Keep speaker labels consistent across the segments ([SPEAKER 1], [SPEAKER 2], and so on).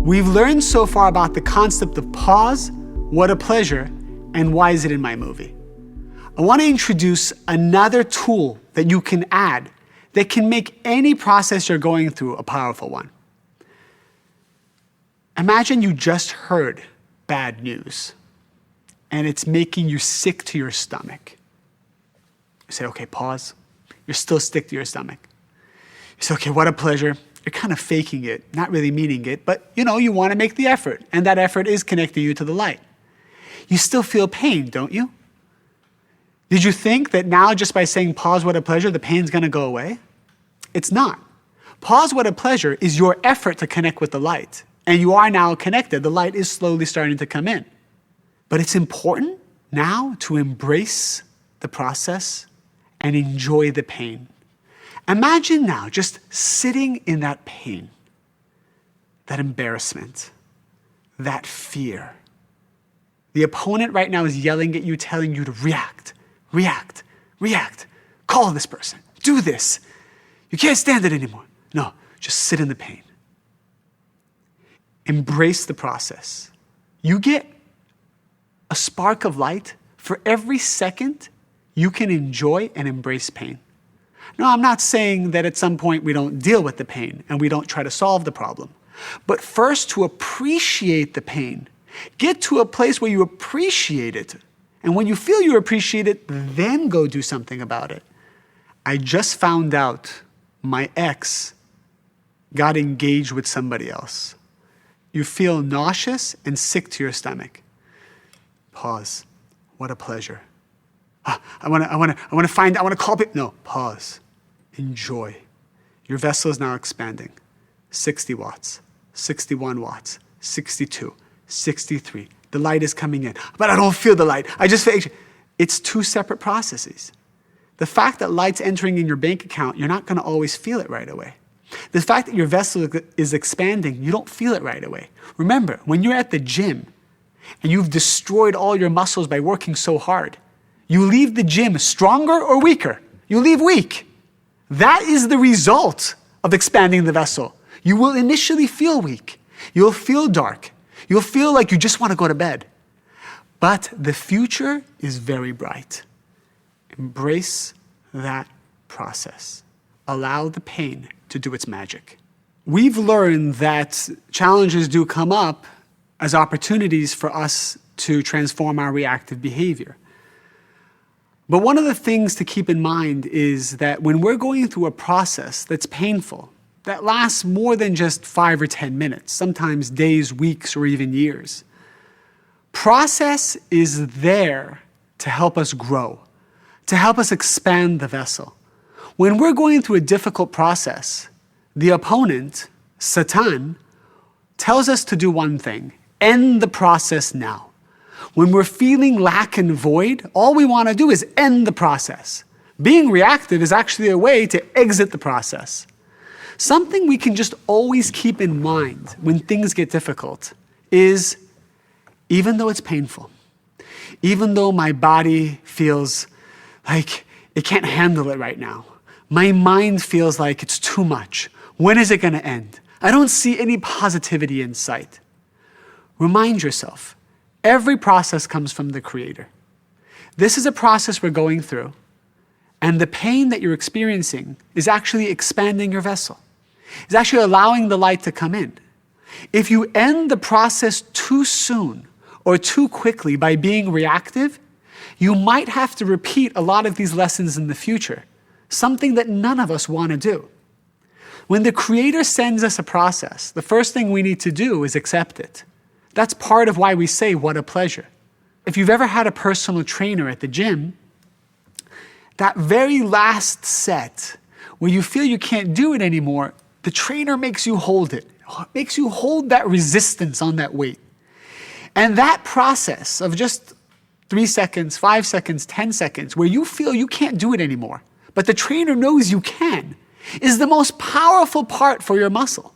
[SPEAKER 1] We've learned so far about the concept of pause, what a pleasure, and why is it in my movie. I want to introduce another tool that you can add that can make any process you're going through a powerful one. Imagine you just heard bad news and it's making you sick to your stomach. You say, okay, pause. You're still sick to your stomach. You say, okay, what a pleasure. You're kind of faking it, not really meaning it, but you want to make the effort, and that effort is connecting you to the light. You still feel pain, don't you? Did you think that now just by saying pause, what a pleasure, the pain's going to go away? It's not. Pause, what a pleasure is your effort to connect with the light, and you are now connected. The light is slowly starting to come in. But it's important now to embrace the process and enjoy the pain. Imagine now just sitting in that pain, that embarrassment, that fear. The opponent right now is yelling at you, telling you to react, react, react. Call this person, do this. You can't stand it anymore. No, just sit in the pain. Embrace the process. You get a spark of light for every second you can enjoy and embrace pain. No, I'm not saying that at some point we don't deal with the pain and we don't try to solve the problem. But first, to appreciate the pain. Get to a place where you appreciate it. And when you feel you appreciate it, then go do something about it. I just found out my ex got engaged with somebody else. You feel nauseous and sick to your stomach. Pause. What a pleasure. I want to call people. No, pause. Enjoy. Your vessel is now expanding. 60 watts, 61 watts, 62, 63. The light is coming in, but I don't feel the light. I just feel. It's two separate processes. The fact that light's entering in your bank account, you're not going to always feel it right away. The fact that your vessel is expanding, you don't feel it right away. Remember, when you're at the gym and you've destroyed all your muscles by working so hard, you leave the gym stronger or weaker? You leave weak. That is the result of expanding the vessel. You will initially feel weak. You'll feel dark. You'll feel like you just want to go to bed. But the future is very bright. Embrace that process. Allow the pain to do its magic. We've learned that challenges do come up as opportunities for us to transform our reactive behavior. But one of the things to keep in mind is that when we're going through a process that's painful, that lasts more than just 5 or 10 minutes, sometimes days, weeks, or even years, process is there to help us grow, to help us expand the vessel. When we're going through a difficult process, the opponent, Satan, tells us to do one thing: end the process now. When we're feeling lack and void, all we want to do is end the process. Being reactive is actually a way to exit the process. Something we can just always keep in mind when things get difficult is, even though it's painful, even though my body feels like it can't handle it right now, my mind feels like it's too much. When is it going to end? I don't see any positivity in sight. Remind yourself, every process comes from the Creator. This is a process we're going through, and the pain that you're experiencing is actually expanding your vessel. It's actually allowing the light to come in. If you end the process too soon or too quickly by being reactive, you might have to repeat a lot of these lessons in the future, something that none of us want to do. When the Creator sends us a process, the first thing we need to do is accept it. That's part of why we say, what a pleasure. If you've ever had a personal trainer at the gym, that very last set where you feel you can't do it anymore, the trainer makes you hold it, makes you hold that resistance on that weight. And that process of just 3 seconds, 5 seconds, 10 seconds, where you feel you can't do it anymore, but the trainer knows you can, is the most powerful part for your muscle.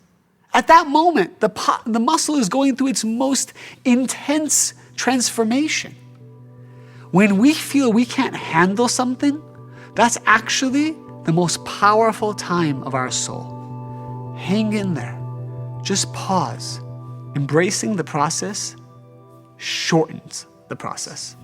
[SPEAKER 1] At that moment, the muscle is going through its most intense transformation. When we feel we can't handle something, that's actually the most powerful time of our soul. Hang in there. Just pause. Embracing the process shortens the process.